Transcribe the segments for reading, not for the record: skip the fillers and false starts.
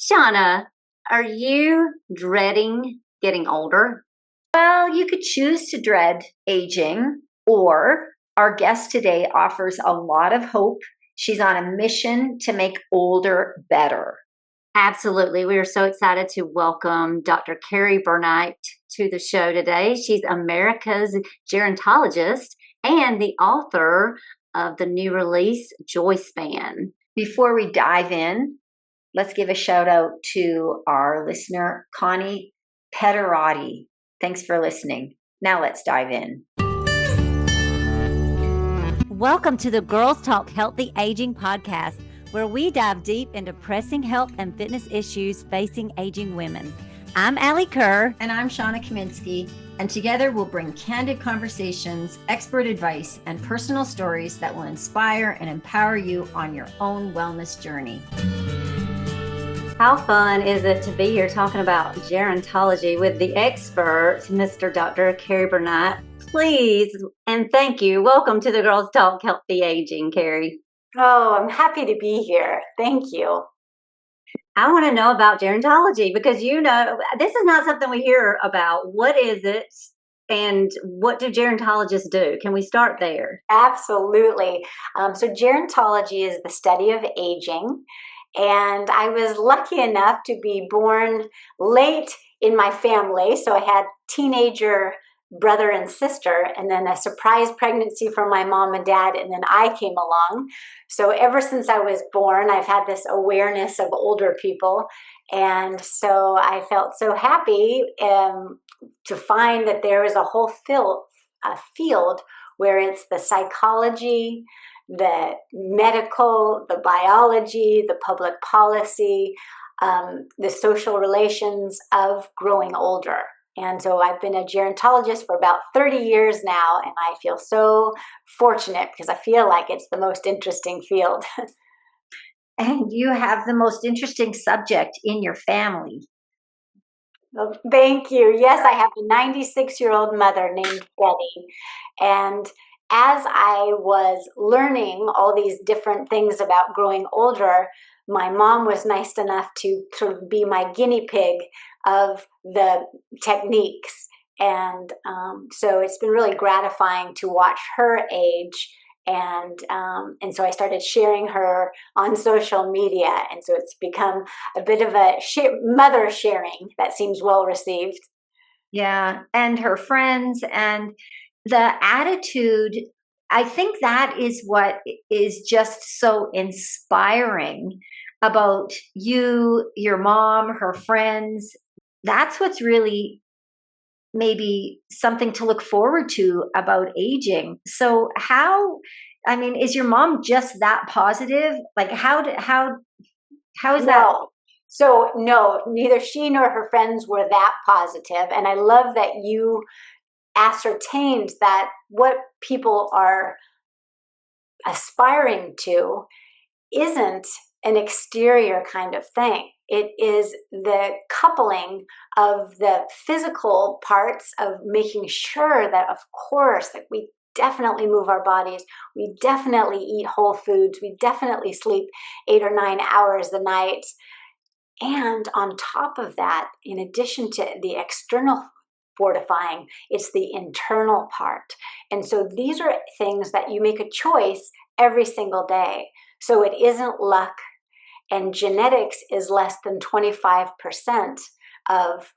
Shauna, are you dreading getting older? Well, you could choose to dread aging, or our guest today offers a lot of hope. She's on a mission to make older better. Absolutely. We are so excited to welcome Dr. Kerry Burnight to the show today. She's America's gerontologist and the author of the new release, Joyspan. Before we dive in, let's give a shout out to our listener, Connie Pederotti. Thanks for listening. Now let's dive in. Welcome to the Girls Talk Healthy Aging podcast, where we dive deep into pressing health and fitness issues facing aging women. I'm Allie Kerr. And I'm Shauna Kaminsky. And together we'll bring candid conversations, expert advice, and personal stories that will inspire and empower you on your own wellness journey. How fun is it to be here talking about gerontology with the expert, Mr. Dr. Kerry Burnight? Please and thank you. Welcome to the Girls Talk Healthy Aging, Kerry. Oh, I'm happy to be here. Thank you. I want to know about gerontology because, this is not something we hear about. What is it and what do gerontologists do? Can we start there? Absolutely. So gerontology is the study of aging. And I was lucky enough to be born late in my family. So I had teenager brother and sister, and then a surprise pregnancy from my mom and dad, and then I came along. So ever since I was born, I've had this awareness of older people. And so I felt so happy to find that there is a whole field where it's the psychology, the medical, the biology, the public policy, the social relations of growing older. And so I've been a gerontologist for about 30 years now, and I feel so fortunate because I feel like it's the most interesting field. And you have the most interesting subject in your family. Well, thank you. Yes, I have a 96-year-old mother named Betty. And as I was learning all these different things about growing older, my mom was nice enough to sort of be my guinea pig of the techniques. And so it's been really gratifying to watch her age. And so I started sharing her on social media. And so it's become a bit of a mother sharing that seems well received. Yeah, and her friends and the attitude. I think that is what is just so inspiring about you, your mom, her friends. That's what's really maybe something to look forward to about aging. So is your mom just that positive? Like how is that? No. So no, neither she nor her friends were that positive. And I love that you ascertained that what people are aspiring to isn't an exterior kind of thing. It is the coupling of the physical parts of making sure that, of course, that we definitely move our bodies, we definitely eat whole foods, we definitely sleep 8 or 9 hours a night. And on top of that, in addition to the external fortifying, it's the internal part. And so these are things that you make a choice every single day. So it isn't luck, and genetics is less than 25% of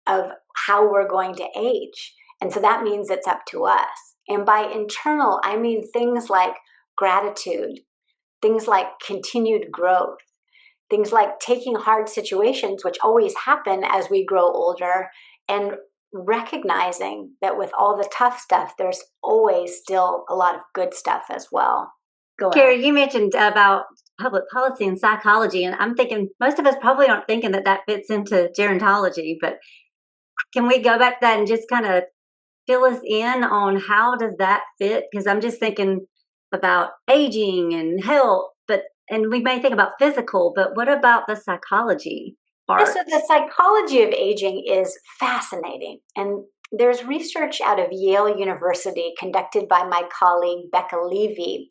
how we're going to age. And so that means it's up to us. And by internal, I mean things like gratitude, things like continued growth, things like taking hard situations, which always happen as we grow older, and recognizing that with all the tough stuff, there's always still a lot of good stuff as well. Kerry, you mentioned about public policy and psychology, and I'm thinking most of us probably aren't thinking that fits into gerontology, but can we go back to that and just kind of fill us in on how does that fit? Because I'm just thinking about aging and health, and we may think about physical, but what about the psychology part? So the psychology of aging is fascinating. And there's research out of Yale University conducted by my colleague Becca Levy,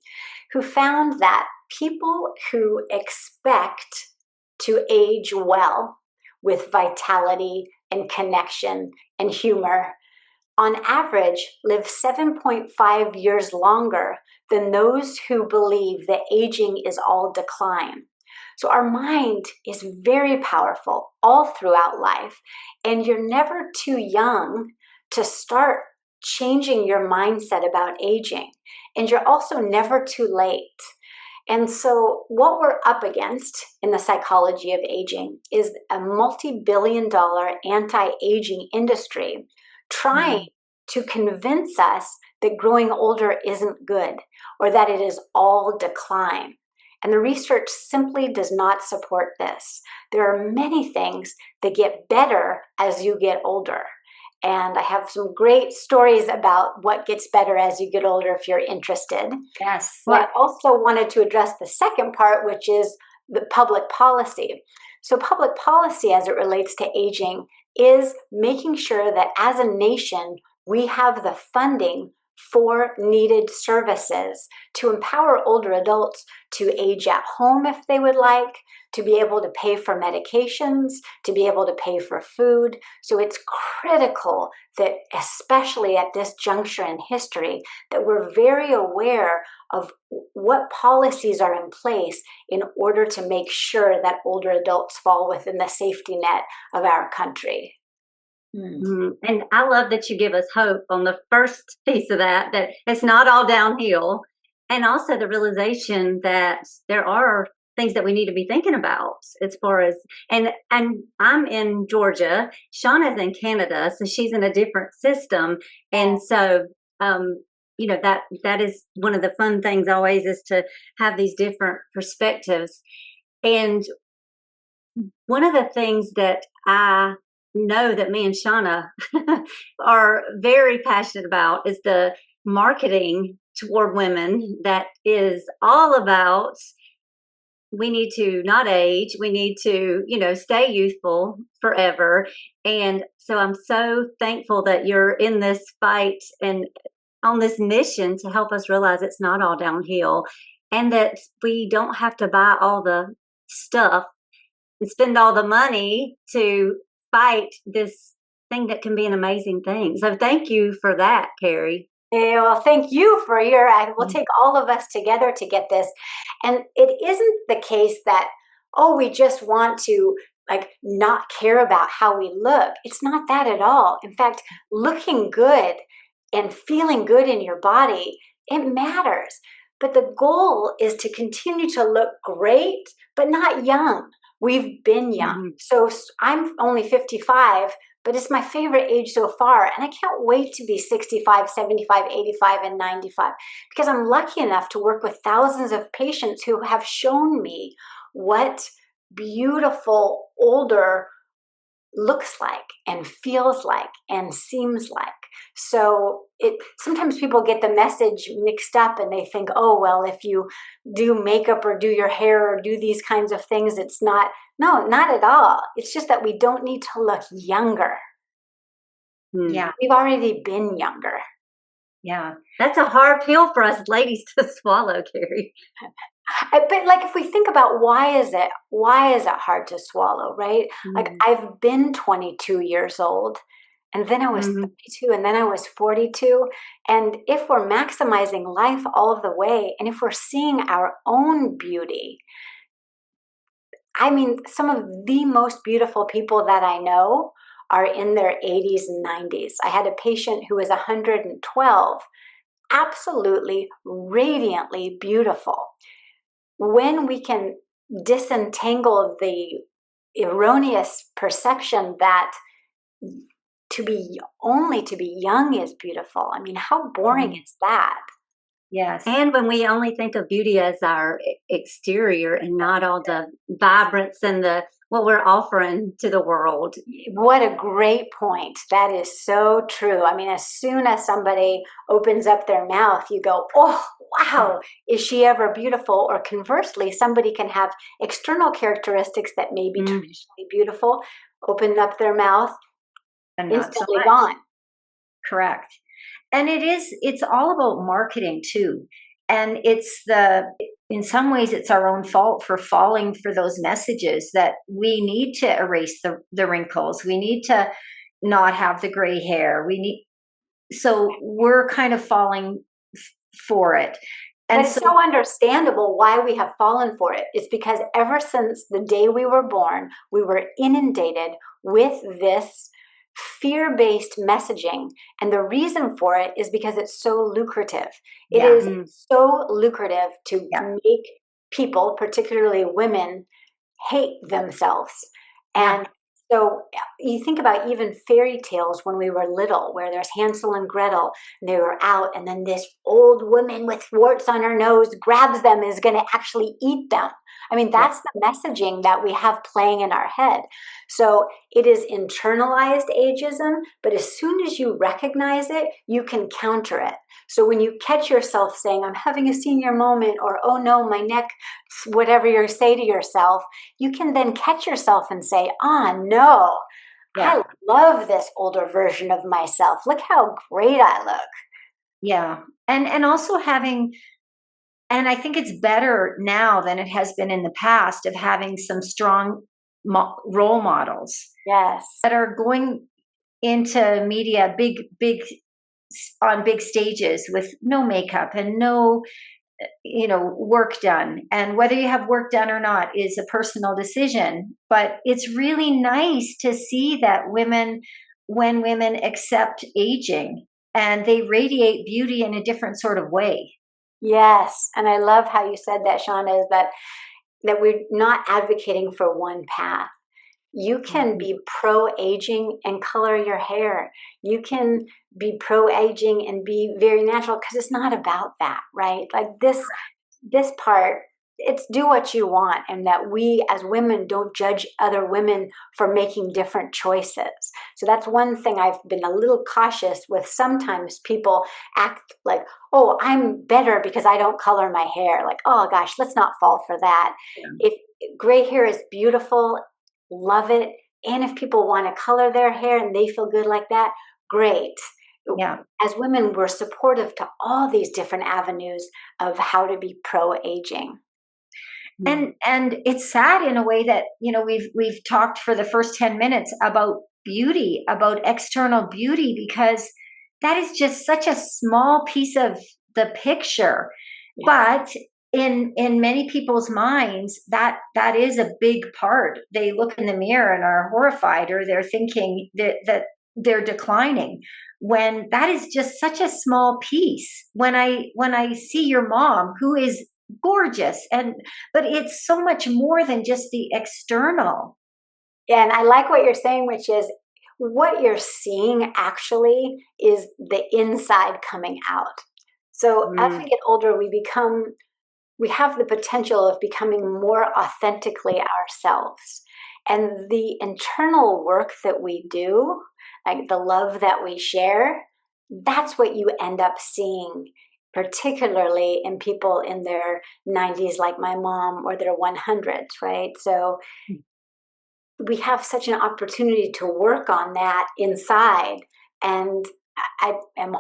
who found that people who expect to age well with vitality and connection and humor, on average, live 7.5 years longer than those who believe that aging is all decline. So our mind is very powerful all throughout life, and you're never too young to start changing your mindset about aging. And you're also never too late. And so what we're up against in the psychology of aging is a multi-billion-dollar anti-aging industry trying to convince us that growing older isn't good or that it is all decline. And the research simply does not support this. There are many things that get better as you get older. And I have some great stories about what gets better as you get older if you're interested. Yes. Well, I also wanted to address the second part, which is the public policy. So public policy as it relates to aging is making sure that as a nation, we have the funding for needed services to empower older adults to age at home if they would like, to be able to pay for medications, to be able to pay for food. So it's critical that, especially at this juncture in history, that we're very aware of what policies are in place in order to make sure that older adults fall within the safety net of our country. And I love that you give us hope on the first piece of that it's not all downhill. And also the realization that there are things that we need to be thinking about as far as, and I'm in Georgia, Shauna's in Canada, so she's in a different system. And so, that is one of the fun things always, is to have these different perspectives. And one of the things that I know that me and Shauna are very passionate about is the marketing toward women that is all about, we need to not age, we need to, stay youthful forever. And so I'm so thankful that you're in this fight and on this mission to help us realize it's not all downhill, and that we don't have to buy all the stuff and spend all the money to fight this thing that can be an amazing thing. So thank you for that, Kerry. Yeah, well, thank you for we'll take all of us together to get this. And it isn't the case that, we just want to not care about how we look. It's not that at all. In fact, looking good and feeling good in your body, it matters. But the goal is to continue to look great, but not young. We've been young. So I'm only 55, but it's my favorite age so far. And I can't wait to be 65, 75, 85, and 95, because I'm lucky enough to work with thousands of patients who have shown me what beautiful older looks like and feels like and seems like. So sometimes people get the message mixed up and they think, if you do makeup or do your hair or do these kinds of things, it's not. No, not at all. It's just that we don't need to look younger. Yeah. We've already been younger. Yeah. That's a hard pill for us ladies to swallow, Kerry. But if we think about why is it hard to swallow, right? I've been 22 years old, and then I was 32, and then I was 42. And if we're maximizing life all of the way, and if we're seeing our own beauty, I mean, some of the most beautiful people that I know are in their 80s and 90s. I had a patient who was 112, absolutely radiantly beautiful. When we can disentangle the erroneous perception that to be young is beautiful. I mean, how boring is that? Yes. And when we only think of beauty as our exterior and not all the vibrance and what we're offering to the world. What a great point. That is so true. I mean, as soon as somebody opens up their mouth, you go, oh, wow, is she ever beautiful? Or conversely, somebody can have external characteristics that may be traditionally beautiful, open up their mouth, and instantly gone. Correct. And it's all about marketing too. And in some ways, it's our own fault for falling for those messages that we need to erase the wrinkles. We need to not have the gray hair. So we're kind of falling for it. And but it's so understandable why we have fallen for it. It's because ever since the day we were born, we were inundated with this fear-based messaging. And the reason for it is because it's so lucrative. It is so lucrative to make people, particularly women, hate themselves. And so you think about even fairy tales when we were little, where there's Hansel and Gretel, and they were out, and then this old woman with warts on her nose grabs them and is going to actually eat them. I mean, that's the messaging that we have playing in our head. So it is internalized ageism, but as soon as you recognize it, you can counter it. So when you catch yourself saying, I'm having a senior moment, or, oh no, my neck, whatever you say to yourself, you can then catch yourself and say, no, I love this older version of myself. Look how great I look. Yeah. And also and I think it's better now than it has been in the past, of having some strong role models. Yes. That are going into media, on big stages with no makeup and no, work done. And whether you have work done or not is a personal decision. But it's really nice to see that when women accept aging, and they radiate beauty in a different sort of way. Yes. And I love how you said that, Shauna, is that we're not advocating for one path. You can be pro-aging and color your hair. You can be pro-aging and be very natural, because it's not about that, right? Like this part, it's do what you want, and that we as women don't judge other women for making different choices. So that's one thing I've been a little cautious with. Sometimes people act like, oh, I'm better because I don't color my hair. Like, oh gosh, let's not fall for that. If gray hair is beautiful, love it. And if people want to color their hair and they feel good like that, great. Yeah. As women, we're supportive to all these different avenues of how to be pro-aging. And it's sad in a way that, we've talked for the first 10 minutes about beauty, about external beauty, because that is just such a small piece of the picture. Yes. But in many people's minds, that is a big part. They look in the mirror and are horrified, or they're thinking that they're declining, when that is just such a small piece. When I see your mom, who is gorgeous, but it's so much more than just the external. Yeah, and I like what you're saying, which is what you're seeing actually is the inside coming out. So as we get older, we have the potential of becoming more authentically ourselves. And the internal work that we do, like the love that we share, that's what you end up seeing, particularly in people in their 90s, like my mom, or their 100s, right? So we have such an opportunity to work on that inside. And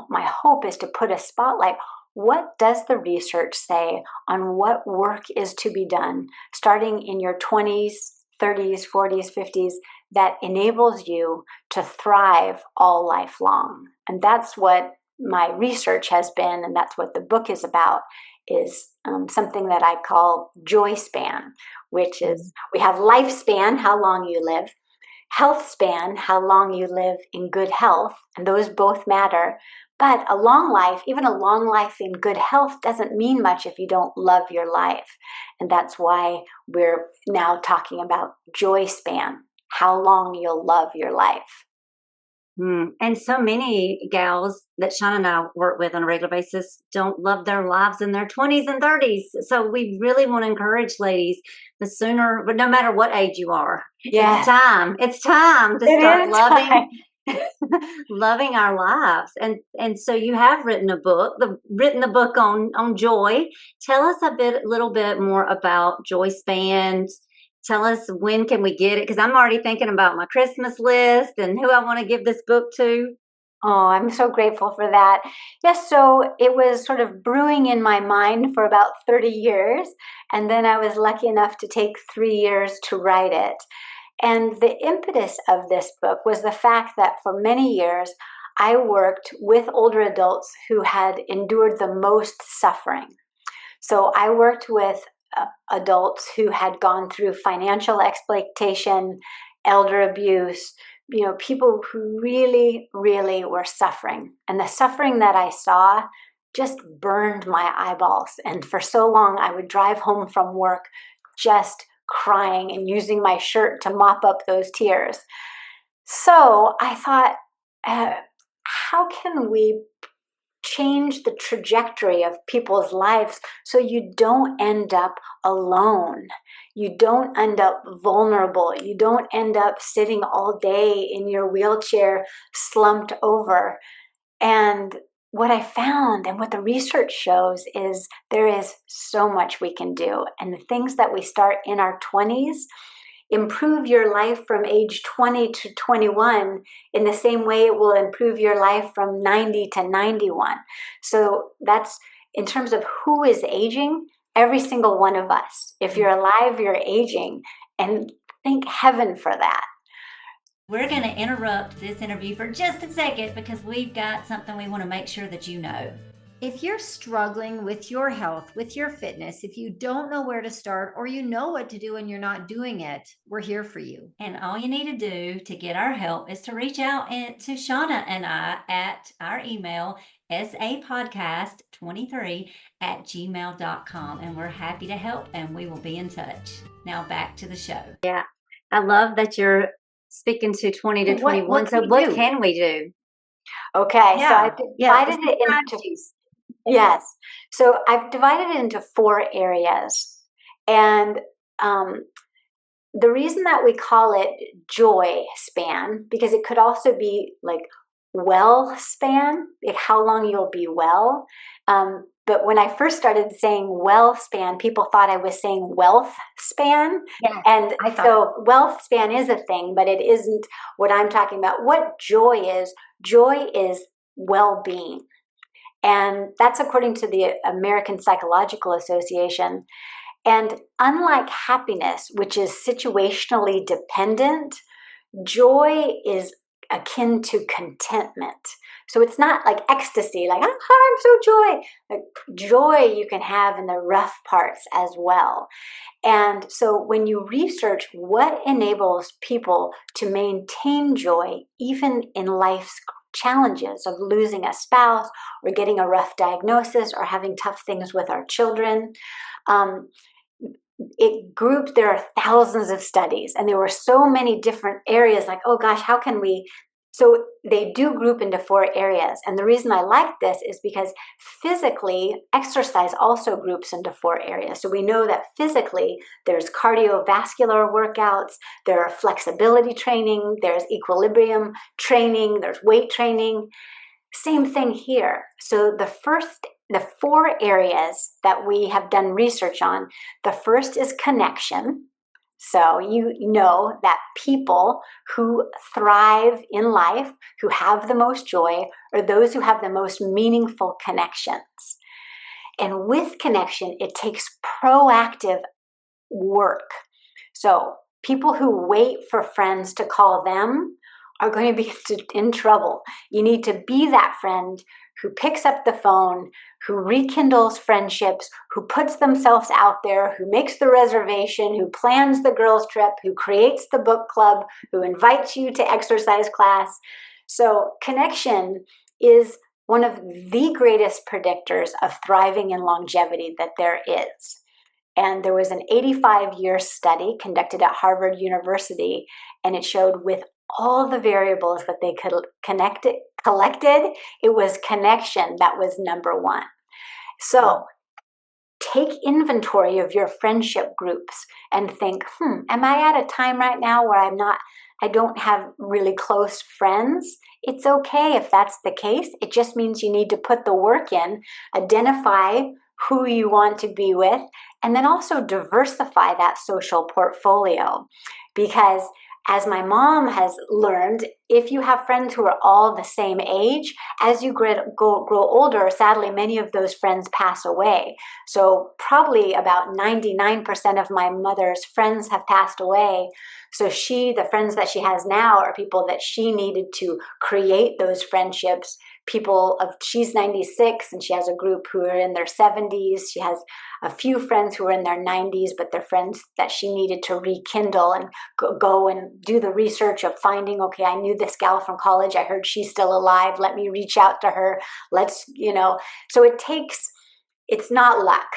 my hope is to put a spotlight. What does the research say on what work is to be done, starting in your 20s, 30s, 40s, 50s, that enables you to thrive all life long? And that's what my research has been, and that's what the book is about, is something that I call Joyspan, which is, we have lifespan, how long you live, healthspan, how long you live in good health, and those both matter. But a long life, even a long life in good health, doesn't mean much if you don't love your life. And that's why we're now talking about Joyspan, how long you'll love your life. And so many gals that Shauna and I work with on a regular basis don't love their lives in their 20s and 30s. So we really want to encourage ladies, the sooner, but no matter what age you are, it's time. It's time to start loving loving our lives. And so you have written a book, the book on joy. Tell us a little bit more about Joyspan. Tell us, when can we get it? Because I'm already thinking about my Christmas list and who I want to give this book to. Oh, I'm so grateful for that. Yes, so it was sort of brewing in my mind for about 30 years. And then I was lucky enough to take 3 years to write it. And the impetus of this book was the fact that for many years, I worked with older adults who had endured the most suffering. So I worked with adults who had gone through financial exploitation, elder abuse, people who really, really were suffering. And the suffering that I saw just burned my eyeballs. And for so long, I would drive home from work just crying and using my shirt to mop up those tears. So I thought, how can we change the trajectory of people's lives so you don't end up alone? You don't end up vulnerable. You don't end up sitting all day in your wheelchair slumped over. And what I found and what the research shows is there is so much we can do. And the things that we start in our 20s improve your life from age 20 to 21 in the same way it will improve your life from 90 to 91. So that's in terms of who is aging, every single one of us. If you're alive, you're aging. And thank heaven for that. We're going to interrupt this interview for just a second because we've got something we want to make sure that you know. If you're struggling with your health, with your fitness, if you don't know where to start or you know what to do and you're not doing it, we're here for you. And all you need to do to get our help is to reach out to Shauna and I at our email, sapodcast23@gmail.com. And we're happy to help and we will be in touch. Now back to the show. Yeah. I love that you're speaking to 20 to 21. What so what can we do? Okay, so I've divided it into yes. So I've divided it into 4 areas. And the reason that we call it Joyspan, because it could also be like well span, like how long you'll be well. But when I first started saying well span, people thought I was saying wealth span. Yeah, and so wealth span is a thing, but it isn't what I'm talking about. What joy is well-being. And that's according to the American Psychological Association. And unlike happiness, which is situationally dependent, joy is akin to contentment. So it's not like ecstasy, like, I'm so joy. Like, joy you can have in the rough parts as well. And so when you research what enables people to maintain joy, even in life's challenges of losing a spouse or getting a rough diagnosis or having tough things with our children, there are thousands of studies, and there were so many different areas like, oh gosh, how can we? So they do group into 4 areas. And the reason I like this is because physically, exercise also groups into 4 areas. So we know that physically, there's cardiovascular workouts, there are flexibility training, there's equilibrium training, there's weight training. Same thing here. So the 4 areas that we have done research on, the first is connection. So you know that people who thrive in life, who have the most joy, are those who have the most meaningful connections. And with connection, it takes proactive work. So people who wait for friends to call them are going to be in trouble. You need to be that friend who picks up the phone, who rekindles friendships, who puts themselves out there, who makes the reservation, who plans the girls' trip, who creates the book club, who invites you to exercise class. So connection is one of the greatest predictors of thriving and longevity that there is. And there was an 85-year study conducted at Harvard University, and it showed with all the variables that they collected, it was connection that was number 1. So take inventory of your friendship groups and think, am I at a time right now where I don't have really close friends? It's okay if that's the case. It just means you need to put the work in, identify who you want to be with, and then also diversify that social portfolio. Because as my mom has learned, if you have friends who are all the same age, as you grow older, sadly, many of those friends pass away. So probably about 99% of my mother's friends have passed away. So the friends that she has now are people that she needed to create those friendships. She's 96 and she has a group who are in their 70s. She has a few friends who are in their 90s, but they're friends that she needed to rekindle and go and do the research of finding, okay, I knew this gal from college. I heard she's still alive. Let me reach out to her. So it's not luck.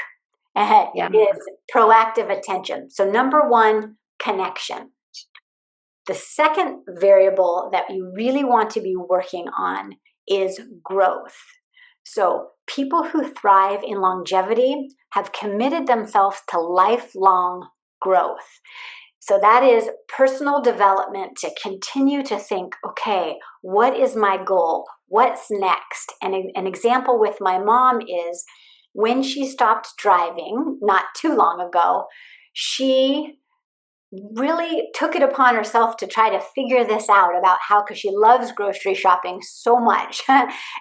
Yeah. It is proactive attention. So number one, connection. The second variable that you really want to be working on is growth. So people who thrive in longevity have committed themselves to lifelong growth. So that is personal development, to continue to think, okay, what is my goal? What's next? And an example with my mom is when she stopped driving not too long ago, she really took it upon herself to try to figure this out about how, because she loves grocery shopping so much.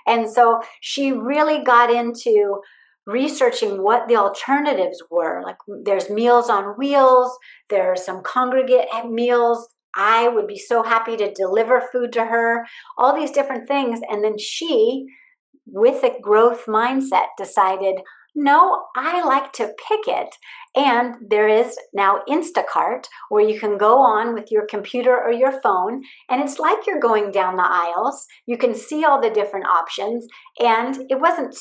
And so she really got into researching what the alternatives were. Like there's Meals on Wheels, there are some congregate meals. I would be so happy to deliver food to her, all these different things. And then she, with a growth mindset, decided, no, I like to pick it. And there is now Instacart where you can go on with your computer or your phone, and it's like you're going down the aisles. You can see all the different options, and it wasn't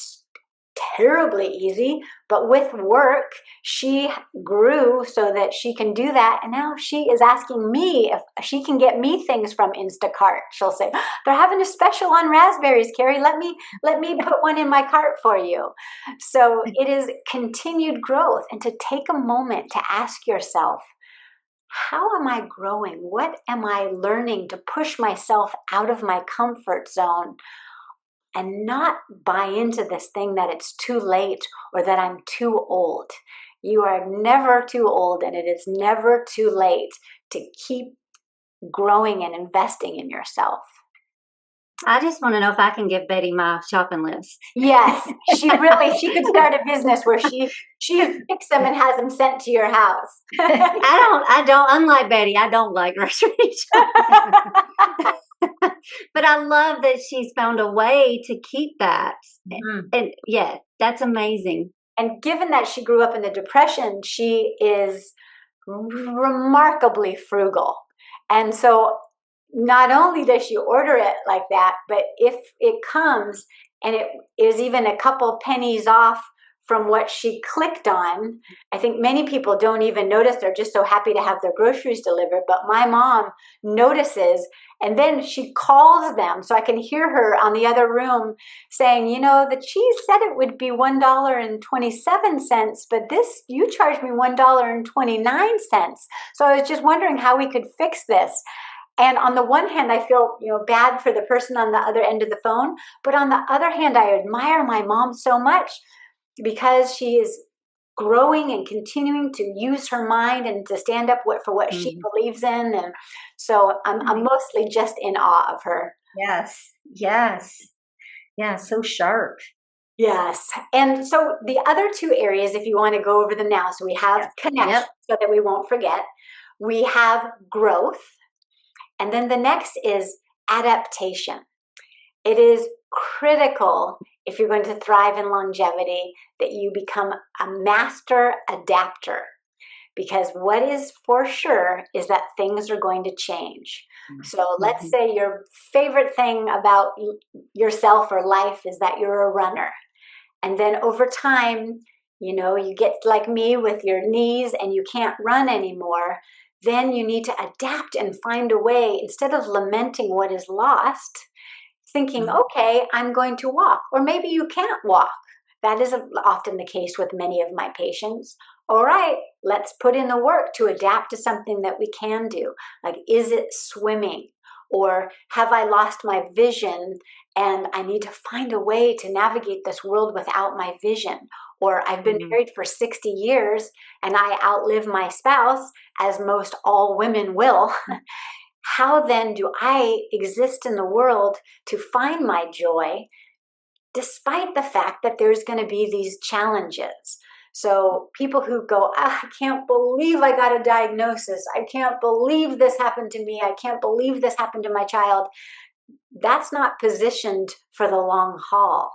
terribly easy, but with work, she grew so that she can do that. And now she is asking me if she can get me things from Instacart. She'll say, they're having a special on raspberries, Kerry. Let me put one in my cart for you. So it is continued growth, and to take a moment to ask yourself, how am I growing? What am I learning to push myself out of my comfort zone? And not buy into this thing that it's too late or that I'm too old. You are never too old, and it is never too late to keep growing and investing in yourself. I just want to know if I can give Betty my shopping list. Yes, she could start a business where she picks them and has them sent to your house. I don't, unlike Betty, I don't like groceries. But I love that she's found a way to keep that. Mhm. And yeah, that's amazing. And given that she grew up in the Depression, she is remarkably frugal. And so not only does she order it like that, but if it comes and it is even a couple pennies off from what she clicked on, I think many people don't even notice. They're just so happy to have their groceries delivered. But my mom notices, and then she calls them. So I can hear her on the other room saying, the cheese said it would be $1.27, but you charged me $1.29. So I was just wondering how we could fix this. And on the one hand, I feel, bad for the person on the other end of the phone. But on the other hand, I admire my mom so much because she is growing and continuing to use her mind and to stand up for what she believes in. And so I'm mostly just in awe of her. Yes. Yeah, so sharp. Yes. And so the other two areas, if you want to go over them now, so we have connection, so that we won't forget. We have growth. And then the next is adaptation. It is critical, if you're going to thrive in longevity, that you become a master adapter. Because what is for sure is that things are going to change. So let's say your favorite thing about yourself or life is that you're a runner. And then over time, you get like me with your knees and you can't run anymore. Then you need to adapt and find a way, instead of lamenting what is lost, thinking, okay, I'm going to walk. Or maybe you can't walk. That is often the case with many of my patients. All right, let's put in the work to adapt to something that we can do. Like, is it swimming? Or have I lost my vision and I need to find a way to navigate this world without my vision? Or I've been married for 60 years and I outlive my spouse, as most all women will. how then do I exist in the world to find my joy, despite the fact that there's going to be these challenges? So people who go, I can't believe I got a diagnosis. I can't believe this happened to me. I can't believe this happened to my child. That's not positioned for the long haul,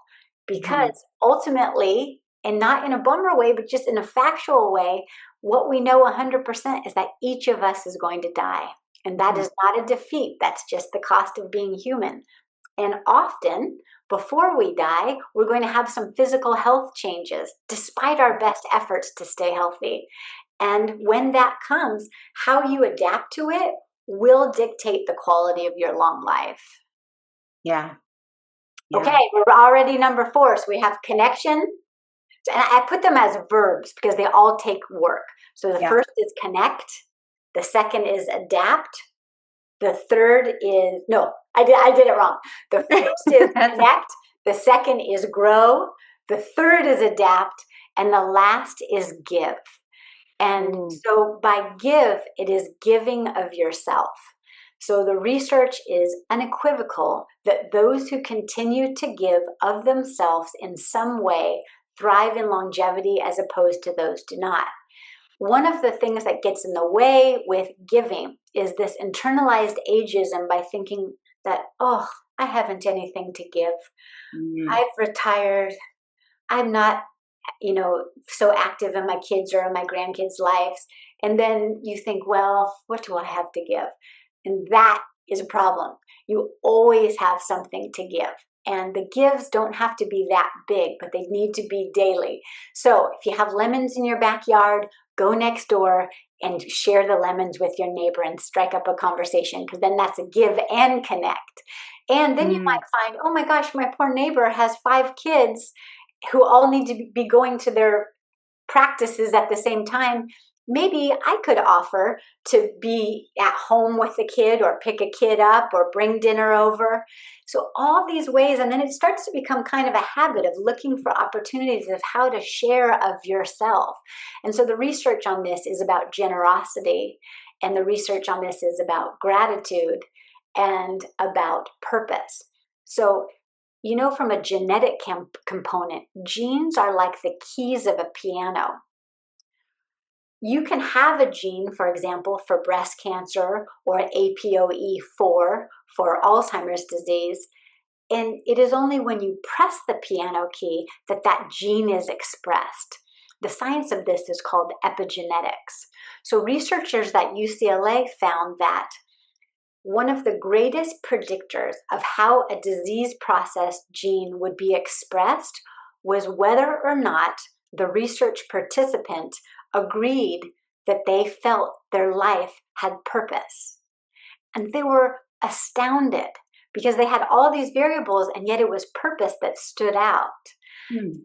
because ultimately, and not in a bummer way, but just in a factual way, what we know 100% is that each of us is going to die. And that is not a defeat. That's just the cost of being human. And often, before we die, we're going to have some physical health changes, despite our best efforts to stay healthy. And when that comes, how you adapt to it will dictate the quality of your long life. Yeah. Okay, we're already number 4. So we have connection. And I put them as verbs because they all take work. So the first is connect. The second is adapt. The third is, no, I did it wrong. The first is connect. The second is grow. The third is adapt. And the last is give. And so by give, it is giving of yourself. So the research is unequivocal that those who continue to give of themselves in some way thrive in longevity as opposed to those do not. One of the things that gets in the way with giving is this internalized ageism by thinking that, oh, I haven't anything to give. I've retired. I'm not, so active in my kids or in my grandkids' lives. And then you think, well, what do I have to give? And that is a problem. You always have something to give. And the gives don't have to be that big, but they need to be daily. So if you have lemons in your backyard, go next door and share the lemons with your neighbor and strike up a conversation, because then that's a give and connect. And then you might find, oh my gosh, my poor neighbor has 5 kids who all need to be going to their practices at the same time. Maybe I could offer to be at home with the kid or pick a kid up or bring dinner over. So all these ways, and then it starts to become kind of a habit of looking for opportunities of how to share of yourself. And so the research on this is about generosity, and the research on this is about gratitude and about purpose. So, from a genetic component, genes are like the keys of a piano. You can have a gene, for example, for breast cancer or APOE4 for Alzheimer's disease. And it is only when you press the piano key that that gene is expressed. The science of this is called epigenetics. So researchers at UCLA found that one of the greatest predictors of how a disease process gene would be expressed was whether or not the research participant agreed that they felt their life had purpose. And they were astounded because they had all these variables, and yet it was purpose that stood out.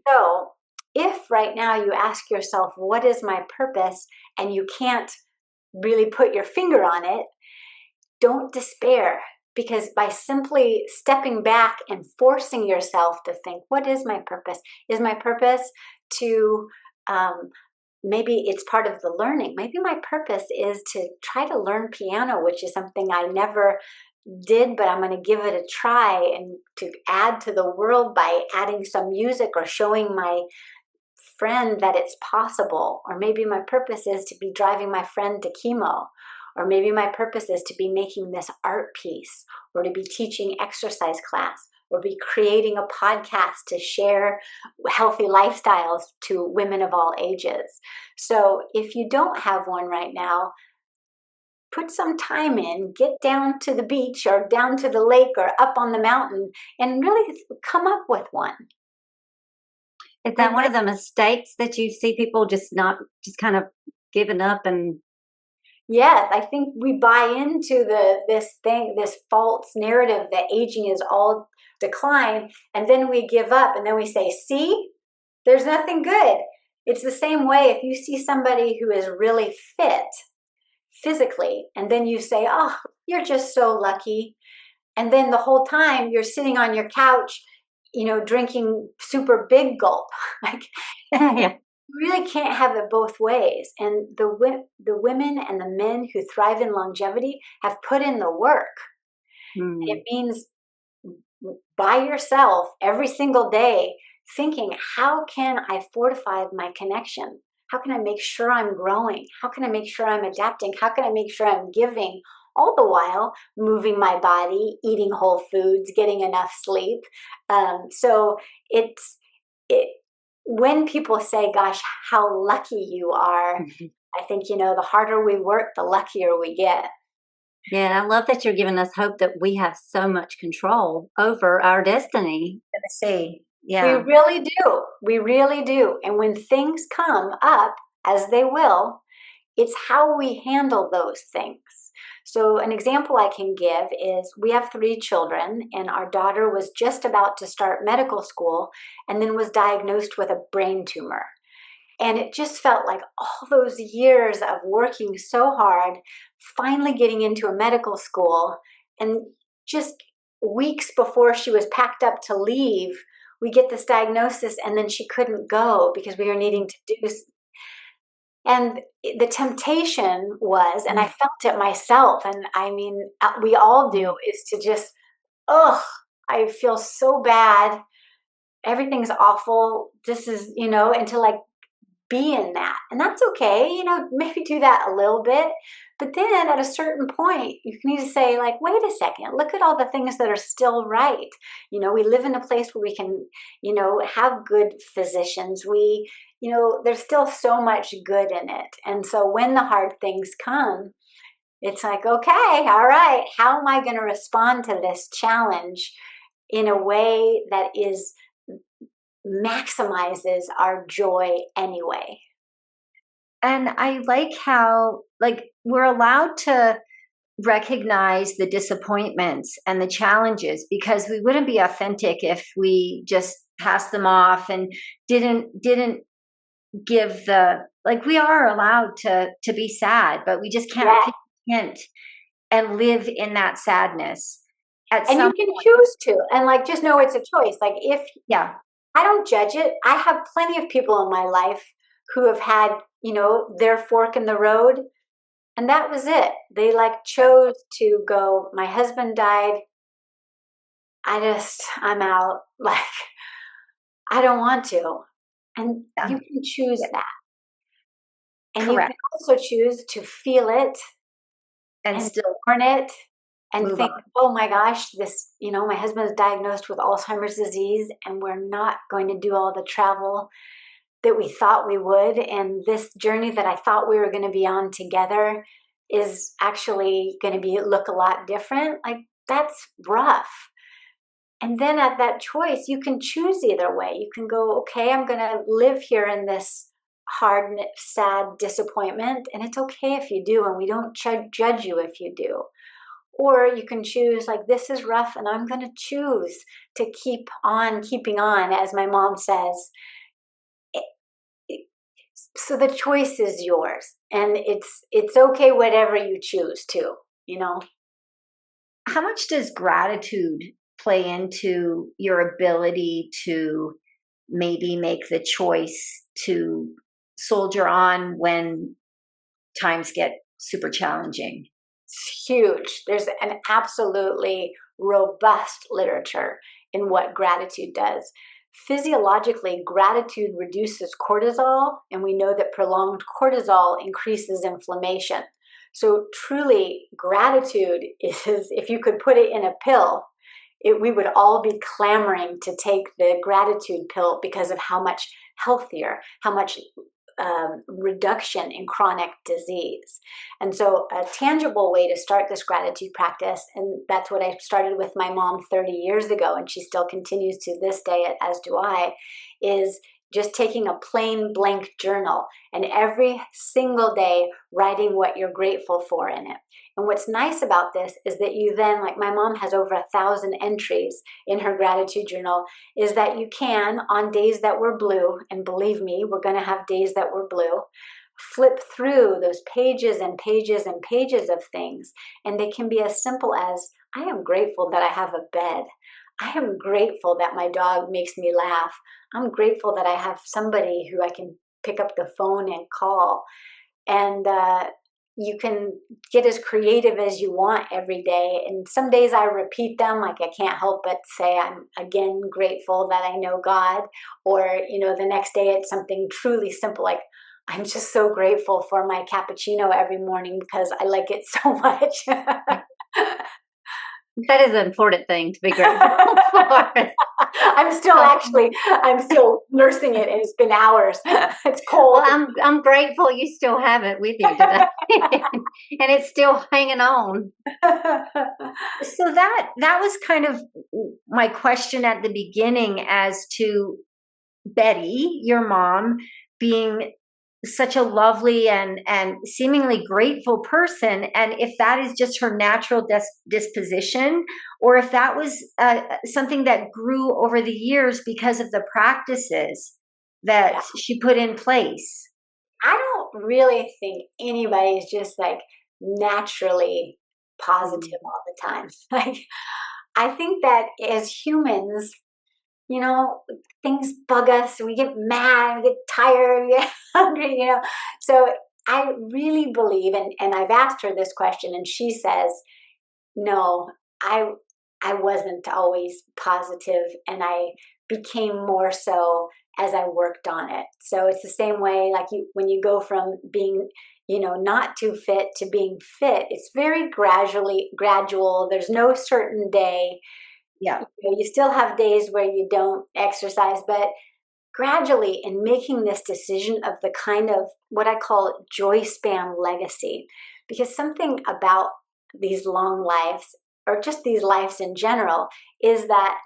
So if right now you ask yourself, what is my purpose? And you can't really put your finger on it, don't despair, because by simply stepping back and forcing yourself to think, what is my purpose? Is my purpose to, maybe it's part of the learning. Maybe my purpose is to try to learn piano, which is something I never did, but I'm going to give it a try, and to add to the world by adding some music or showing my friend that it's possible. Or maybe my purpose is to be driving my friend to chemo. Or maybe my purpose is to be making this art piece, or to be teaching exercise class, or be creating a podcast to share healthy lifestyles to women of all ages. So if you don't have one right now, put some time in, get down to the beach or down to the lake or up on the mountain and really come up with one. Is that one of the mistakes that you see people just kind of giving up? And yes, I think we buy into this false narrative that aging is all decline, and then we give up, and then we say, see, there's nothing good. It's the same way if you see somebody who is really fit physically, and then you say, oh, you're just so lucky. And then the whole time you're sitting on your couch, drinking super big gulp. Like, yeah. You really can't have it both ways. And the women and the men who thrive in longevity have put in the work. It Mm. means by yourself every single day thinking, how can I fortify my connection? How can I make sure I'm growing? How can I make sure I'm adapting? How can I make sure I'm giving? All the while moving my body, eating whole foods, getting enough sleep. So it's it when people say, "Gosh, how lucky you are," I think the harder we work, the luckier we get. Yeah, and I love that you're giving us hope that we have so much control over our destiny. Gonna say, We yeah. really do. We really do. And when things come up, as they will, it's how we handle those things. So, an example I can give is we have 3 children, and our daughter was just about to start medical school and then was diagnosed with a brain tumor. And it just felt like all those years of working so hard, finally getting into a medical school, and just weeks before she was packed up to leave, we get this diagnosis, and then she couldn't go because we were needing to do. And the temptation was, and I Mm. felt it myself, and I mean, we all do, is to just, ugh, I feel so bad. Everything's awful. This is, and to like be in that. And that's okay, maybe do that a little bit. But then at a certain point, you need to say, like, wait a second, look at all the things that are still right. We live in a place where we can, have good physicians. There's still so much good in it. And so when the hard things come, it's like, okay, all right, how am I going to respond to this challenge in a way that is maximizes our joy anyway? And I like how, like, we're allowed to recognize the disappointments and the challenges, because we wouldn't be authentic if we just passed them off and didn't give the, like, we are allowed to be sad, but we just can't Yeah. be content and live in that sadness at And some you can point. choose to, and like, just know it's a choice. Like, if Yeah. I don't judge it, I have plenty of people in my life who have had, their fork in the road, and that was it. They like chose to go, my husband died. I'm out. Like, I don't want to. And Yeah. you can choose Yeah. that. And you can Correct. also choose to feel it And and still mourn it and move think, on. oh my gosh, my husband is diagnosed with Alzheimer's disease, and we're not going to do all the travel that we thought we would. And this journey that I thought we were going to be on together is actually going to look a lot different. Like, that's rough. And then at that choice, you can choose either way. You can go, okay, I'm going to live here in this hard, sad disappointment. And it's okay if you do. And we don't judge you if you do. Or you can choose, like, this is rough, and I'm going to choose to keep on keeping on, as my mom says. So the choice is yours, and it's okay whatever you choose to. How much does gratitude play into your ability to maybe make the choice to soldier on when times get super challenging? It's huge. There's an absolutely robust literature in what gratitude does. Physiologically, gratitude reduces cortisol, and we know that prolonged cortisol increases inflammation. So truly, gratitude is, if you could put it in a pill, we would all be clamoring to take the gratitude pill because of how much healthier, how much reduction in chronic disease. And so a tangible way to start this gratitude practice, and that's what I started with my mom 30 years ago, and she still continues to this day, as do I, is just taking a plain blank journal and every single day writing what you're grateful for in it. And what's nice about this is that you then, like my mom has over 1,000 entries in her gratitude journal, is that you can, on days that were blue, and believe me, we're going to have days that were blue, flip through those pages and pages and pages of things. And they can be as simple as, I am grateful that I have a bed. I am grateful that my dog makes me laugh. I'm grateful that I have somebody who I can pick up the phone and call. And you can get as creative as you want every day. And some days I repeat them, like I can't help but say I'm again grateful that I know God. Or, you know, the next day it's something truly simple, like I'm just so grateful for my cappuccino every morning because I like it so much. That is an important thing to be grateful for. I'm still nursing it, and it's been hours. It's cold. Well, I'm grateful you still have it with you today, and it's still hanging on. So that was kind of my question at the beginning as to Betty, your mom, being such a lovely and seemingly grateful person, and if that is just her natural disposition, or if that was something that grew over the years because of the practices that she put in place. I don't really think anybody is just like naturally positive all the time. Like, I think that as humans, you know, things bug us, we get mad, we get tired, we get hungry, you know. So I really believe, and I've asked her this question, and she says, no, I wasn't always positive, and I became more so as I worked on it. So it's the same way, like when you go from being, you know, not too fit to being fit, it's very gradual. There's no certain day. Yeah. You still have days where you don't exercise, but gradually, in making this decision of the kind of what I call Joyspan legacy, because something about these long lives, or just these lives in general, is that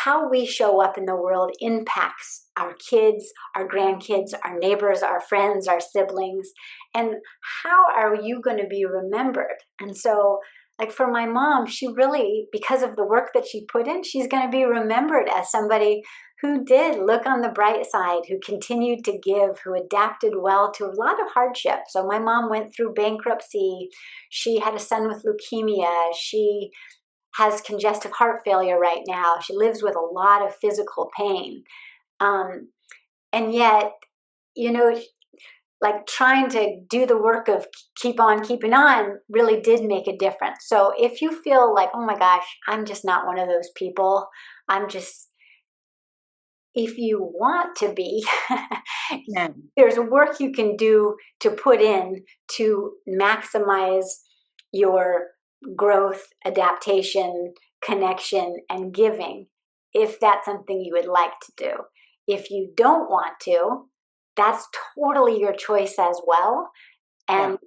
how we show up in the world impacts our kids, our grandkids, our neighbors, our friends, our siblings, and how are you going to be remembered? And so, like for my mom, she really, because of the work that she put in, she's going to be remembered as somebody who did look on the bright side, who continued to give, who adapted well to a lot of hardship. So my mom went through bankruptcy. She had a son with leukemia. She has congestive heart failure right now. She lives with a lot of physical pain. And yet, you know, like trying to do the work of keep on keeping on really did make a difference. So if you feel like, oh my gosh, I'm just not one of those people, if you want to be, there's work you can do to put in to maximize your growth, adaptation, connection, and giving, if that's something you would like to do. If you don't want to, that's totally your choice as well. And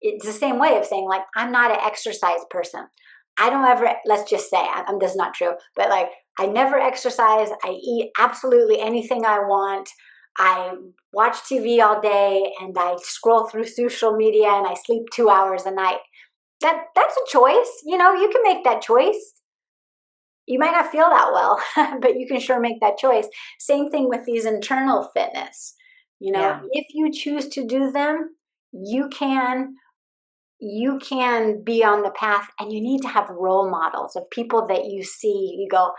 it's the same way of saying, like, I'm not an exercise person. I don't ever, let's just say, that's not true, but like, I never exercise. I eat absolutely anything I want. I watch TV all day, and I scroll through social media, and I sleep 2 hours a night. That's a choice. You know, you can make that choice. You might not feel that well, but you can sure make that choice. Same thing with these internal fitness. You know, if you choose to do them, you can be on the path, and you need to have role models of people that you see, you go,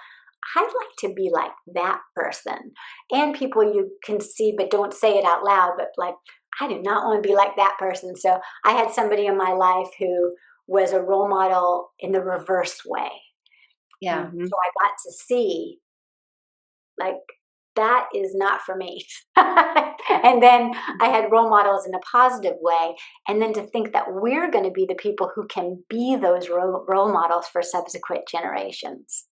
I'd like to be like that person. And people you can see but don't say it out loud, but like, I do not want to be like that person. So I had somebody in my life who was a role model in the reverse way. Yeah. So I got to see, like, that is not for me. And then I had role models in a positive way. And then to think that we're going to be the people who can be those role models for subsequent generations.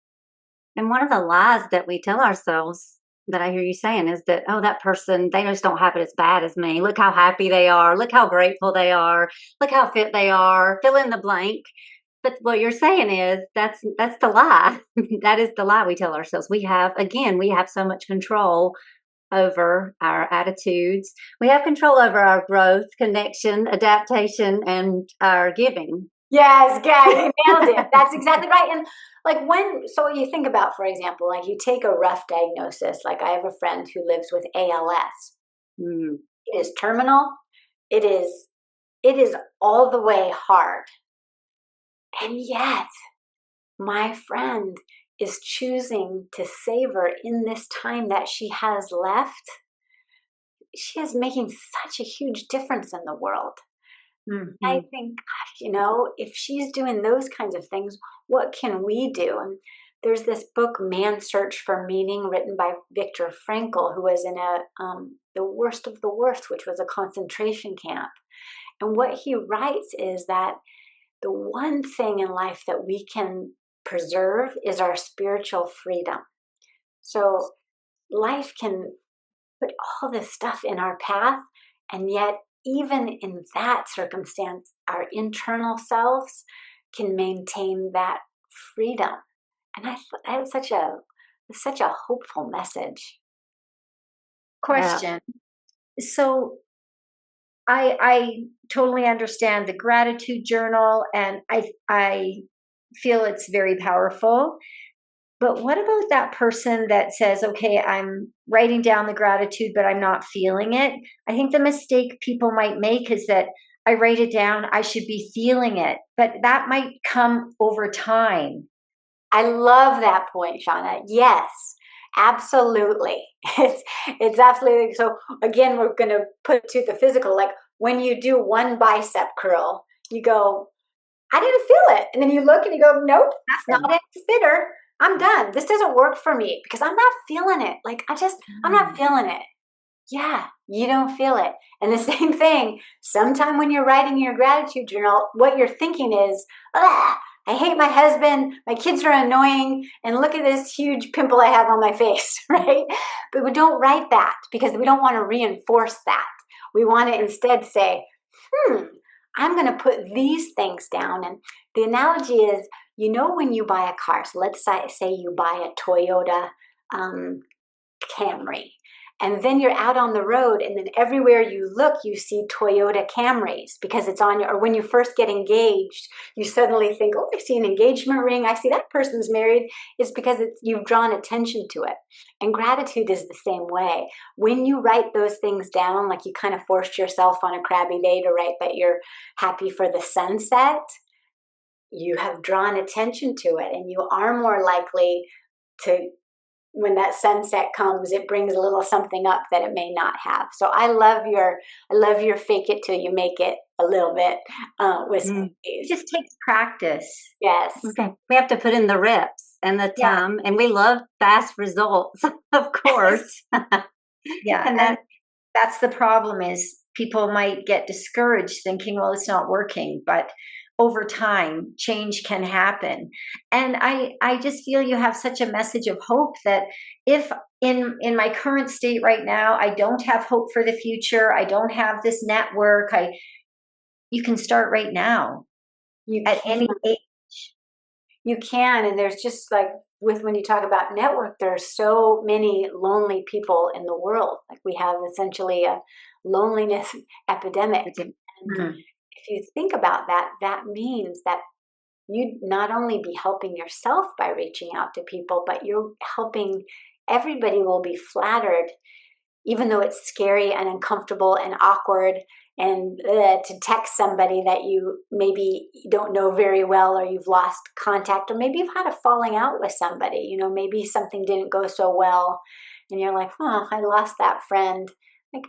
And one of the lies that we tell ourselves that I hear you saying is that, oh, that person, they just don't have it as bad as me. Look how happy they are. Look how grateful they are. Look how fit they are. Fill in the blank. But what you're saying is that's the lie. That is the lie we tell ourselves. We have so much control over our attitudes. We have control over our growth, connection, adaptation, and our giving. Yes, guy, you nailed it. That's exactly right. And like so you think about, for example, like you take a rough diagnosis, like I have a friend who lives with ALS. It is terminal. It is all the way hard. And yet my friend is choosing to savor in this time that she has left. she is making such a huge difference in the world. I Mhm. think, gosh, if she's doing those kinds of things, what can we do? And there's this book, Man's Search for Meaning, written by Viktor Frankl, who was in the worst of the worst, which was a concentration camp. And what he writes is that the one thing in life that we can preserve is our spiritual freedom. So life can put all this stuff in our path, and yet even in that circumstance, our internal selves can maintain that freedom. And that was such a hopeful message. Yeah. Question. So I totally understand the gratitude journal, and I feel it's very powerful. But what about that person that says, okay, I'm writing down the gratitude, but I'm not feeling it? I think the mistake people might make is that I write it down, I should be feeling it, but that might come over time. I love that point, Shauna. Yes, absolutely. It's absolutely. So again, we're going to put to the physical. Like when you do one bicep curl, you go, I didn't feel it. And then you look and you go, nope, it's not Happen. any fitter. I'm done. This doesn't work for me because I'm not feeling it. Like I'm not Mm. feeling it. Yeah, you don't feel it. And the same thing, sometime when you're writing your gratitude journal, what you're thinking is, ah, I hate my husband, my kids are annoying, and look at this huge pimple I have on my face, right? But we don't write that because we don't want to reinforce that. We want to instead say, I'm going to put these things down. And the analogy is, when you buy a car, so let's say you buy a Toyota um, Camry. And then you're out on the road, and then everywhere you look, you see Toyota Camrys because it's on you. Or when you first get engaged, you suddenly think, oh, I see an engagement ring. I see that person's married. It's because you've drawn attention to it. And gratitude is the same way. When you write those things down, like you kind of forced yourself on a crabby day to write that you're happy for the sunset, you have drawn attention to it, and you are more likely to, when that sunset comes, it brings a little something up that it may not have. So I love your fake it till you make it a little bit with some of It these. just takes practice. Yes. Okay. We have to put in the reps and the Yeah, time, and we love fast results, of course. yeah. And And that, that's the problem is people might get discouraged thinking, well, it's not working, but over time change can happen. And I just feel you have such a message of hope that if in my current state right now, I don't have hope for the future, I don't have this network, you can start right now You at can. any age. You can. And there's just like when you talk about network, there are so many lonely people in the world. Like we have essentially a loneliness epidemic. And Mhm. if you think about that, that means that you'd not only be helping yourself by reaching out to people, but you're helping everybody will be flattered, even though it's scary and uncomfortable and awkward and to text somebody that you maybe don't know very well, or you've lost contact, or maybe you've had a falling out with somebody, maybe something didn't go so well and you're like, oh, I lost that friend. Like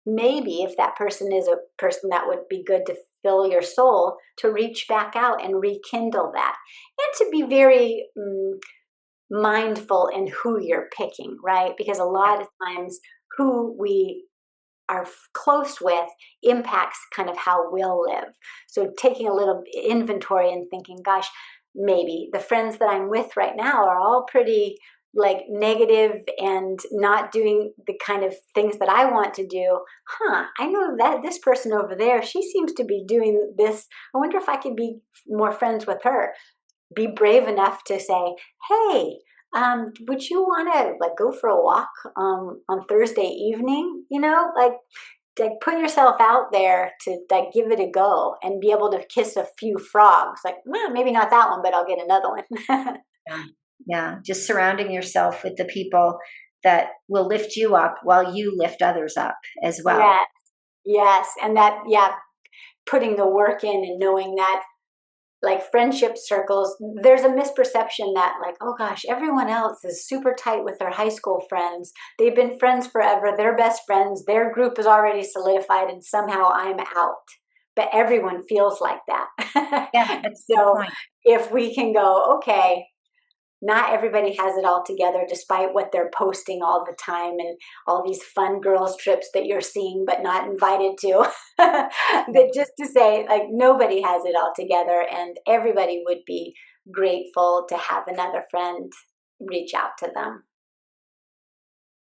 maybe if that person is a person that would be good to fill your soul, to reach back out and rekindle that, and to be very mindful in who you're picking, right? Because a Yeah. lot of times who we are close with impacts kind of how we'll live. So taking a little inventory and thinking, gosh, maybe the friends that I'm with right now are all pretty like negative and not doing the kind of things that I want to do. I know that this person over there, she seems to be doing this. I wonder if I could be more friends with her. Be brave enough to say, hey, would you want to like go for a walk on Thursday evening? Like put yourself out there to like give it a go and be able to kiss a few frogs. Like, well, maybe not that one, but I'll get another one. Yeah. Yeah. Just surrounding yourself with the people that will lift you up while you lift others up as well. Yes, yes, and that, yeah, putting the work in and knowing that like friendship circles, there's a misperception that like, oh gosh, everyone else is super tight with their high school friends. They've been friends forever. They're best friends. Their group is already solidified and somehow I'm out. But everyone feels like that. Yeah, that's a good So point. if we can go, okay, not everybody has it all together despite what they're posting all the time and all these fun girls trips that you're seeing but not invited to. That just to say, like, nobody has it all together and everybody would be grateful to have another friend reach out to them.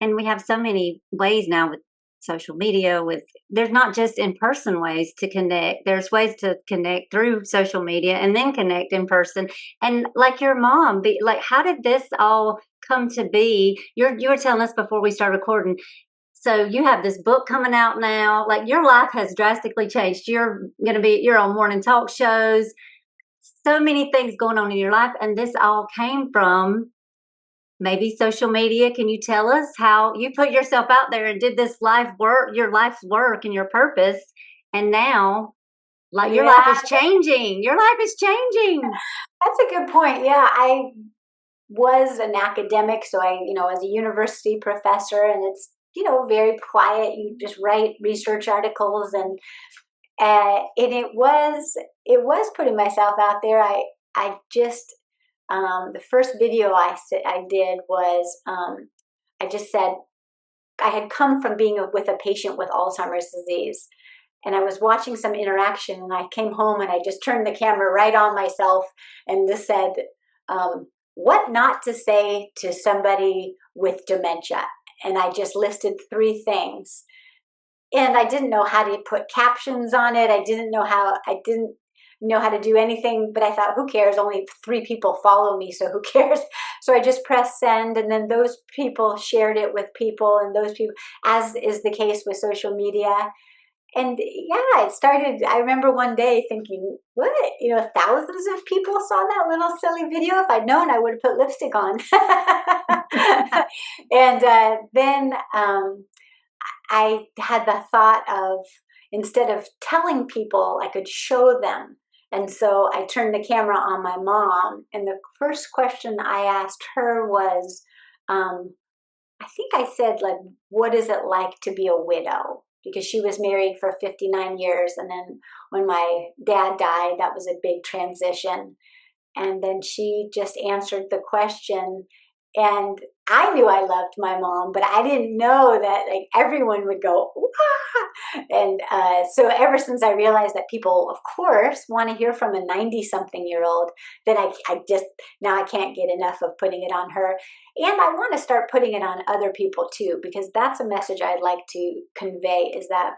And we have so many ways now with social media, with there's not just in-person ways to connect. There's ways to connect through social media and then connect in person. And like your mom, like how did this all come to be? You were telling us before we started recording. So you have this book coming out now. Like your life has drastically changed. You're on morning talk shows. So many things going on in your life, and this all came from maybe social media. Can you tell us how you put yourself out there and did this your life's work and your purpose, and now like your life Yeah, is changing. Your life is changing. that's a good point. Yeah, I was an academic, so I, as a university professor, and it's, very quiet. You just write research articles, and it was putting myself out there. I just the first video I did was I just said I had come from being with a patient with Alzheimer's disease, and I was watching some interaction, and I came home and I just turned the camera right on myself and just said, what not to say to somebody with dementia. And I just listed 3 things. And I didn't know how to put captions on it. I didn't know how to do anything, but I thought, who cares? Only 3 people follow me, so who cares? So I just pressed send, and then those people shared it with people, and those people, as is the case with social media. And yeah, I remember one day thinking, what? Thousands of people saw that little silly video. If I'd known, I would have put lipstick on. And then I had the thought of, instead of telling people, I could show them. And so I turned the camera on my mom, and the first question I asked her was, I think I said, like, what is it like to be a widow? Because she was married for 59 years. And then when my dad died, that was a big transition. And then she just answered the question. And I knew I loved my mom, but I didn't know that like everyone would go, wah! And so ever since I realized that people, of course, want to hear from a 90-something-year-old, then I just, now I can't get enough of putting it on her. And I want to start putting it on other people too, because that's a message I'd like to convey, is that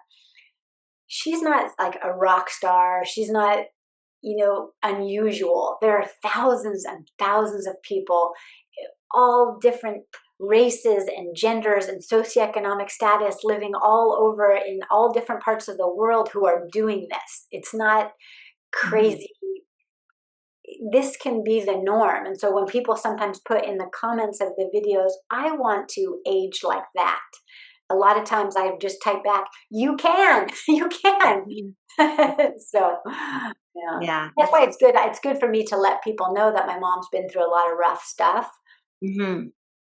she's not like a rock star. She's not, unusual. There are thousands and thousands of people, all different races and genders and socioeconomic status, living all over in all different parts of the world, who are doing this. It's not crazy. This can be the norm. And so when people sometimes put in the comments of the videos, I want to age like that, a lot of times I just type back, you can, you can. So Yeah. that's why it's good. It's good for me to let people know that my mom's been through a lot of rough stuff,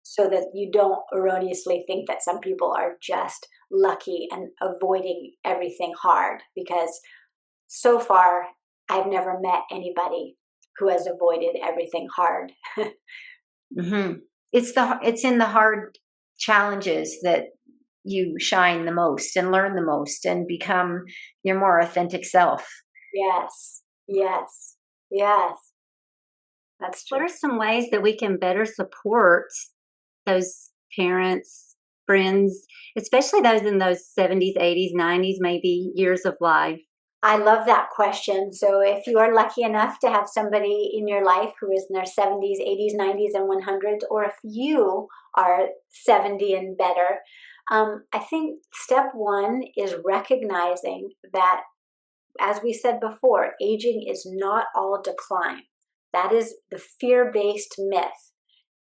so that you don't erroneously think that some people are just lucky and avoiding everything hard, because so far I've never met anybody who has avoided everything hard. It's in the hard challenges that you shine the most and learn the most and become your more authentic self. Yes, yes, yes. That's true. What are some ways that we can better support those parents, friends, especially those in those 70s, 80s, 90s, maybe years of life? I love that question. So if you are lucky enough to have somebody in your life who is in their 70s, 80s, 90s, and 100s, or if you are 70 and better, I think step one is recognizing that, as we said before, aging is not all decline. That is the fear-based myth.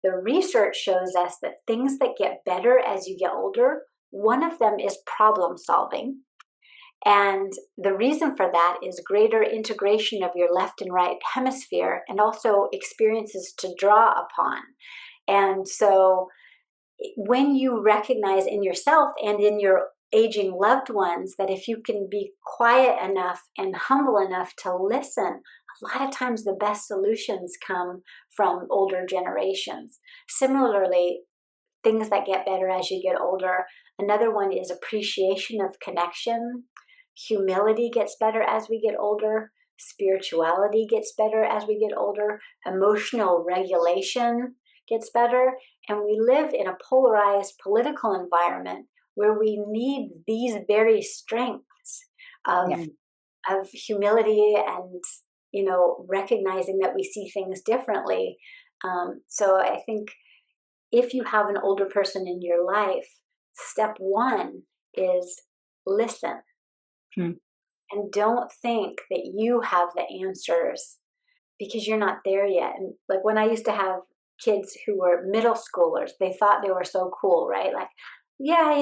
The research shows us that things that get better as you get older, one of them is problem solving. And the reason for that is greater integration of your left and right hemisphere, and also experiences to draw upon. And so when you recognize in yourself and in your aging loved ones that if you can be quiet enough and humble enough to listen, a lot of times the best solutions come from older generations. Similarly, things that get better as you get older. Another one is appreciation of connection. Humility gets better as we get older. Spirituality gets better as we get older. Emotional regulation gets better. And we live in a polarized political environment where we need these very strengths of, of humility and, recognizing that we see things differently. So I think if you have an older person in your life, step one is listen. And don't think that you have the answers, because you're not there yet. And like when I used to have kids who were middle schoolers, they thought they were so cool, right? Like, yeah,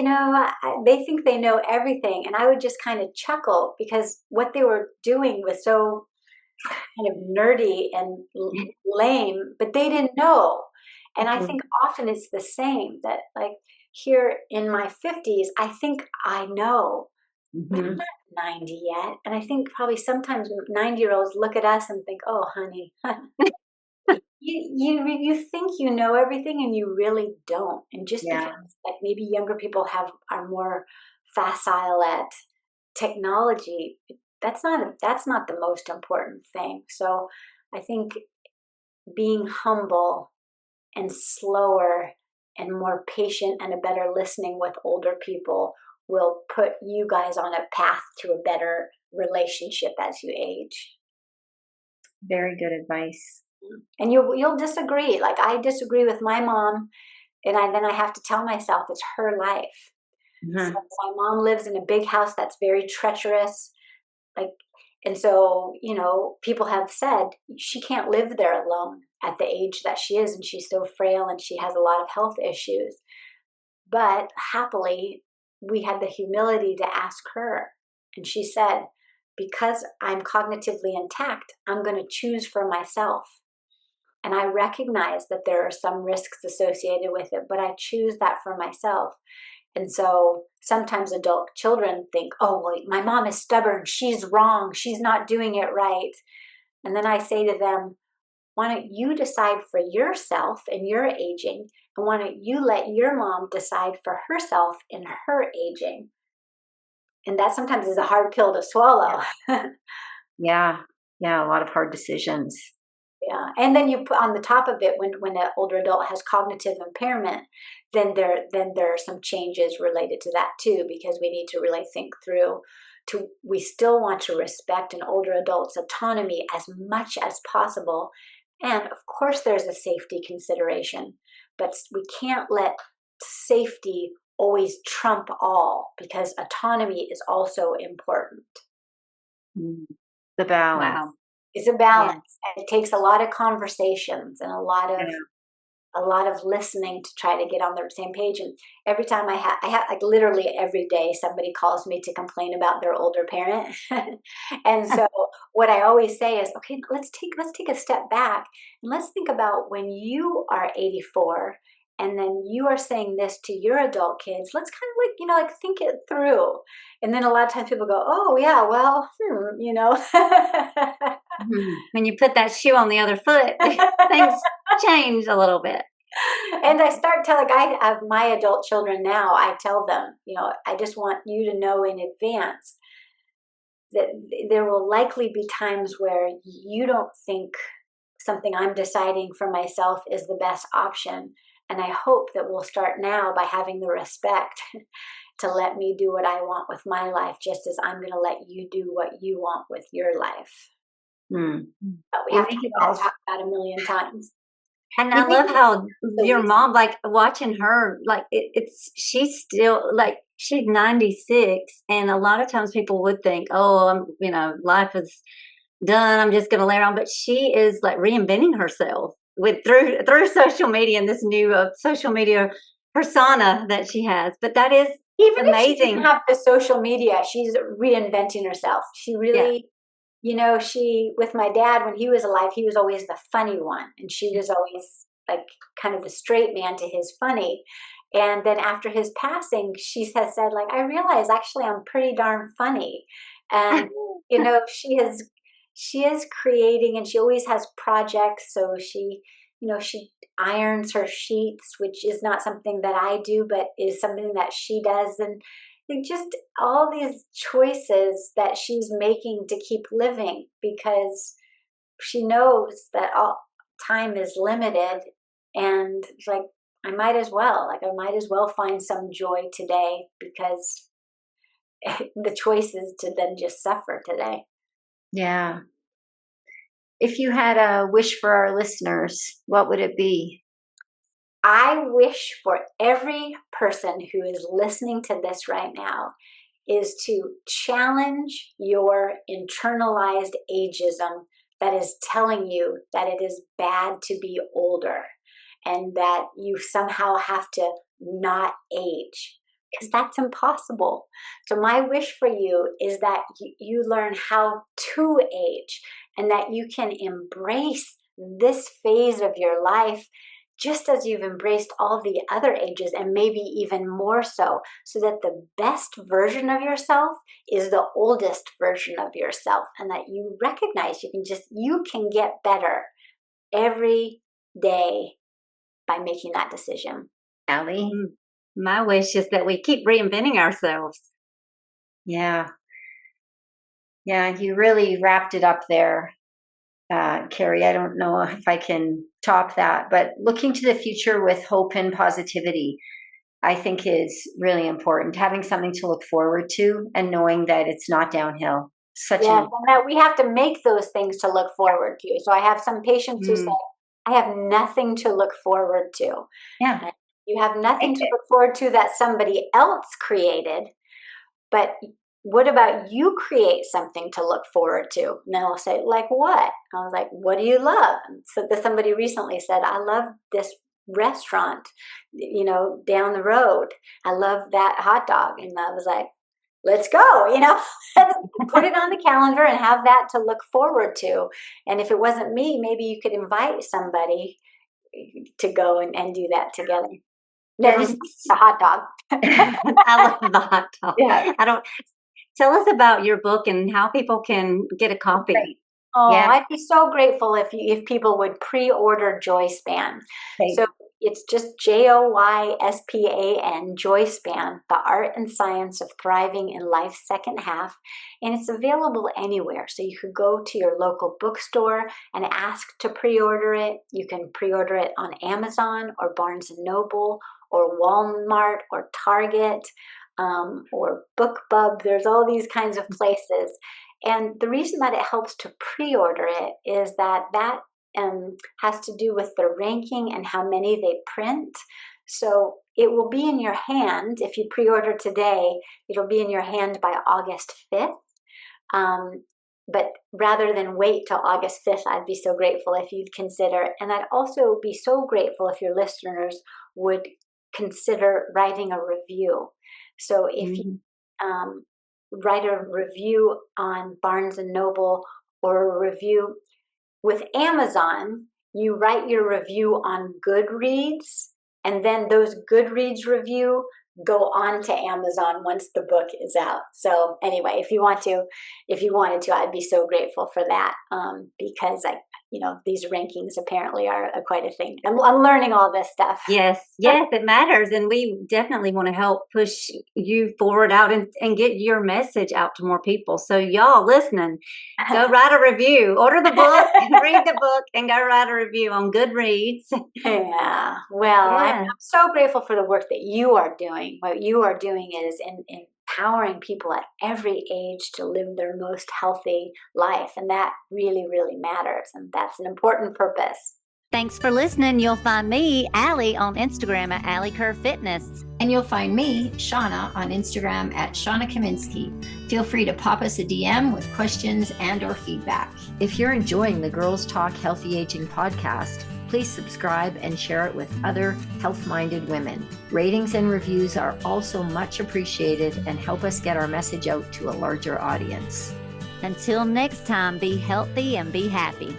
they think they know everything. And I would just kind of chuckle because what they were doing was so kind of nerdy and lame, but they didn't know. And I think often it's the same, that like here in my 50s, I think I know, but I'm not 90 yet. And I think probably sometimes 90-year-olds look at us and think, oh, honey, you think you know everything and you really don't. And just because like maybe younger people are more facile at technology, that's not the most important thing. So I think being humble and slower and more patient and a better listening with older people will put you guys on a path to a better relationship as you age. Very good advice. And you'll disagree. Like I disagree with my mom, and then I have to tell myself it's her life. So my mom lives in a big house that's very treacherous. And so, people have said she can't live there alone at the age that she is, and she's so frail and she has a lot of health issues. But happily, we had the humility to ask her. And she said, because I'm cognitively intact, I'm going to choose for myself. And I recognize that there are some risks associated with it, but I choose that for myself. And so sometimes adult children think, oh, well, my mom is stubborn. She's wrong. She's not doing it right. And then I say to them, why don't you decide for yourself in your aging? And why don't you let your mom decide for herself in her aging? And that sometimes is a hard pill to swallow. Yeah, a lot of hard decisions. Yeah, and then you put on the top of it when an older adult has cognitive impairment, then there are some changes related to that too, because we need to really think through. We still want to respect an older adult's autonomy as much as possible, and of course there's a safety consideration, but we can't let safety always trump all, because autonomy is also important. The balance. Wow. It's a balance, and it takes a lot of conversations and a lot of listening to try to get on the same page. And every time I have like literally every day somebody calls me to complain about their older parent. And so what I always say is, okay, let's take a step back and let's think about when you are 84 and then you are saying this to your adult kids. Let's kind of like think it through. And then a lot of times people go, oh yeah, well, When you put that shoe on the other foot, things change a little bit. And I start telling, I have my adult children now, I tell them, I just want you to know in advance that there will likely be times where you don't think something I'm deciding for myself is the best option. And I hope that we'll start now by having the respect to let me do what I want with my life, just as I'm going to let you do what you want with your life. But we have to talk about a million times. And I love how your mom, like watching her, like she's still like, she's 96. And a lot of times people would think, oh, life is done. I'm just going to lay around. But she is like reinventing herself through social media and this new social media persona that she has. But that is, Even if she amazing. doesn't have the social media, she's reinventing herself. She really, with my dad, when he was alive, he was always the funny one. And she was always like kind of the straight man to his funny. And then after his passing, she has said, like, I realize actually I'm pretty darn funny. And, she is creating, and she always has projects. So she irons her sheets, which is not something that I do, but is something that she does. And just all these choices that she's making to keep living, because she knows that all time is limited. And it's like, I might as well find some joy today, because the choice is to then just suffer today. Yeah. If you had a wish for our listeners, what would it be? I wish for every person who is listening to this right now is to challenge your internalized ageism that is telling you that it is bad to be older and that you somehow have to not age, because that's impossible. So my wish for you is that you learn how to age, and that you can embrace this phase of your life just as you've embraced all the other ages, and maybe even more so that the best version of yourself is the oldest version of yourself, and that you recognize you can get better every day by making that decision. Allie? My wish is that we keep reinventing ourselves. Yeah. Yeah, you really wrapped it up there, Kerry. I don't know if I can top that, but looking to the future with hope and positivity, I think is really important. Having something to look forward to and knowing that it's not downhill. And that we have to make those things to look forward to. So I have some patients who say, I have nothing to look forward to. Yeah. You have nothing to look forward to that somebody else created, but what about you create something to look forward to? And then I'll say, like what? I was like, what do you love? And so somebody recently said, I love this restaurant, down the road. I love that hot dog. And I was like, let's go, put it on the calendar and have that to look forward to. And if it wasn't me, maybe you could invite somebody to go and do that together. Never the hot dog. I love the hot dog. Yeah. Tell us about your book and how people can get a copy. Right. Oh, yeah. I'd be so grateful if people would pre-order Joyspan. Okay. So it's just Joyspan, Joyspan, The Art and Science of Thriving in Life's Second Half. And it's available anywhere. So you could go to your local bookstore and ask to pre-order it. You can pre-order it on Amazon or Barnes & Noble or Walmart or Target or BookBub. There's all these kinds of places. And the reason that it helps to pre-order it is that has to do with the ranking and how many they print. So it will be in your hand. If you pre-order today, it'll be in your hand by August 5th. But rather than wait till August 5th, I'd be so grateful if you'd consider. And I'd also be so grateful if your listeners would consider writing a review. So if you write a review on Barnes & Noble or a review with Amazon, you write your review on Goodreads, and then those Goodreads review go on to Amazon once the book is out. So anyway, if you wanted to, I'd be so grateful for that, because these rankings apparently are quite a thing. I'm learning all this stuff. Yes, it matters. And we definitely want to help push you forward out and get your message out to more people. So y'all listening, go write a review, order the book, read the book, and go write a review on Goodreads. Yeah. Well, I'm so grateful for the work that you are doing. What you are doing is empowering people at every age to live their most healthy life. And that really, really matters. And that's an important purpose. Thanks for listening. You'll find me, Allie, on Instagram at Allie Kerr Fitness. And you'll find me, Shauna, on Instagram at Shauna Kaminsky. Feel free to pop us a DM with questions and or feedback. If you're enjoying the Girls Talk Healthy Aging podcast, please subscribe and share it with other health-minded women. Ratings and reviews are also much appreciated and help us get our message out to a larger audience. Until next time, be healthy and be happy.